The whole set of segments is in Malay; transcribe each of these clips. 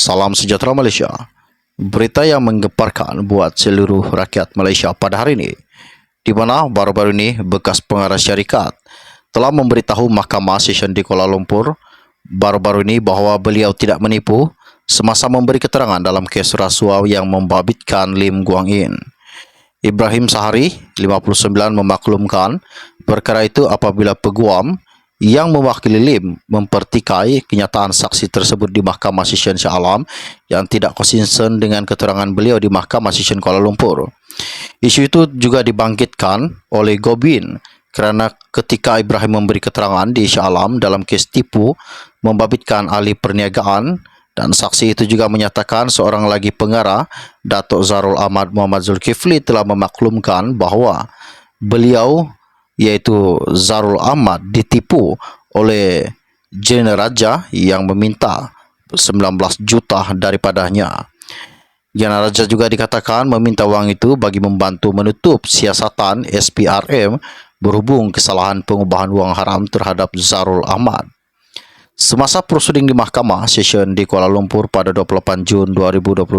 Salam sejahtera Malaysia. Berita yang menggemparkan buat seluruh rakyat Malaysia pada hari ini, di mana baru-baru ini bekas pengarah syarikat telah memberitahu Mahkamah Session di Kuala Lumpur baru-baru ini bahawa beliau tidak menipu semasa memberi keterangan dalam kes rasuah yang membabitkan Lim Guang In. Ibrahim Sahari, 59, memaklumkan perkara itu apabila peguam yang mewakili Lim mempertikai kenyataan saksi tersebut di Mahkamah Session Shah Alam yang tidak konsisten dengan keterangan beliau di Mahkamah Session Kuala Lumpur. Isu itu juga dibangkitkan oleh Gobin kerana ketika Ibrahim memberi keterangan di Shah Alam dalam kes tipu membabitkan ahli perniagaan, dan saksi itu juga menyatakan seorang lagi pengarah, Datuk Zarul Ahmad Muhammad Zulkifli, telah memaklumkan bahawa beliau iaitu Zarul Ahmad ditipu oleh Jener Raja yang meminta 19 juta daripadanya. Jener Raja juga dikatakan meminta wang itu bagi membantu menutup siasatan SPRM berhubung kesalahan pengubahan wang haram terhadap Zarul Ahmad. Semasa prosiding di Mahkamah Session di Kuala Lumpur pada 28 Jun 2022,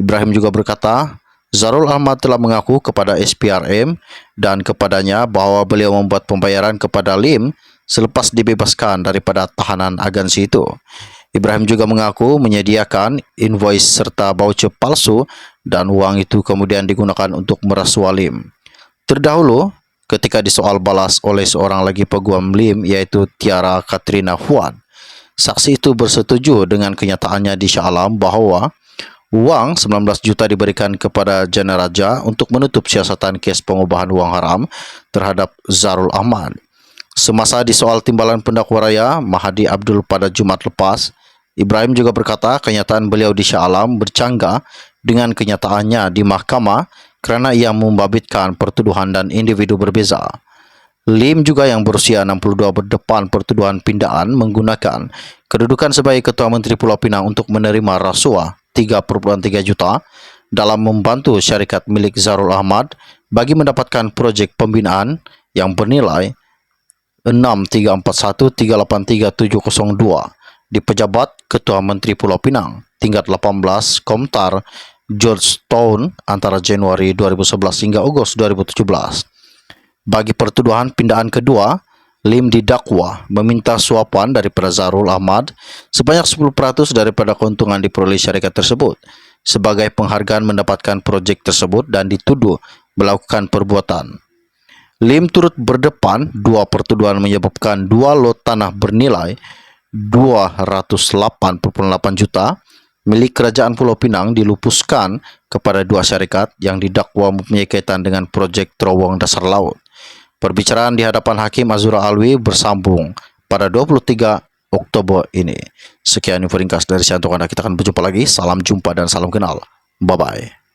Ibrahim juga berkata Zarul Ahmad telah mengaku kepada SPRM dan kepadanya bahawa beliau membuat pembayaran kepada Lim selepas dibebaskan daripada tahanan agensi itu. Ibrahim juga mengaku menyediakan invoice serta voucher palsu dan wang itu kemudian digunakan untuk merasuah Lim. Terdahulu, ketika disoal balas oleh seorang lagi peguam Lim iaitu Tiara Katrina Fuad, saksi itu bersetuju dengan kenyataannya di Shah Alam bahawa wang 19 juta diberikan kepada Jener Raja untuk menutup siasatan kes pengubahan wang haram terhadap Zarul Ahmad. Semasa disoal timbalan pendakwa raya Mahdi Abdul pada Jumaat lepas, Ibrahim juga berkata kenyataan beliau di Shah Alam bercanggah dengan kenyataannya di mahkamah kerana ia membabitkan pertuduhan dan individu berbeza. Lim juga yang berusia 62 berdepan pertuduhan pindaan menggunakan kedudukan sebagai Ketua Menteri Pulau Pinang untuk menerima rasuah 3.3 juta dalam membantu syarikat milik Zarul Ahmad bagi mendapatkan projek pembinaan yang bernilai 6341383.702 di pejabat Ketua Menteri Pulau Pinang tingkat 18 Komtar Georgetown antara Januari 2011 hingga Ogos 2017. Bagi pertuduhan pindaan kedua, Lim didakwa meminta suapan daripada Zarul Ahmad sebanyak 10% daripada keuntungan diperoleh syarikat tersebut sebagai penghargaan mendapatkan projek tersebut dan dituduh melakukan perbuatan. Lim turut berdepan dua pertuduhan menyebabkan dua lot tanah bernilai 208.8 juta milik Kerajaan Pulau Pinang dilupuskan kepada dua syarikat yang didakwa mempunyai kaitan dengan projek terowong dasar laut. Perbicaraan di hadapan Hakim Azura Alwi bersambung pada 23 Oktober ini. Sekian info ringkas dari Siantok Anda. Kita akan berjumpa lagi. Salam jumpa dan salam kenal. Bye-bye.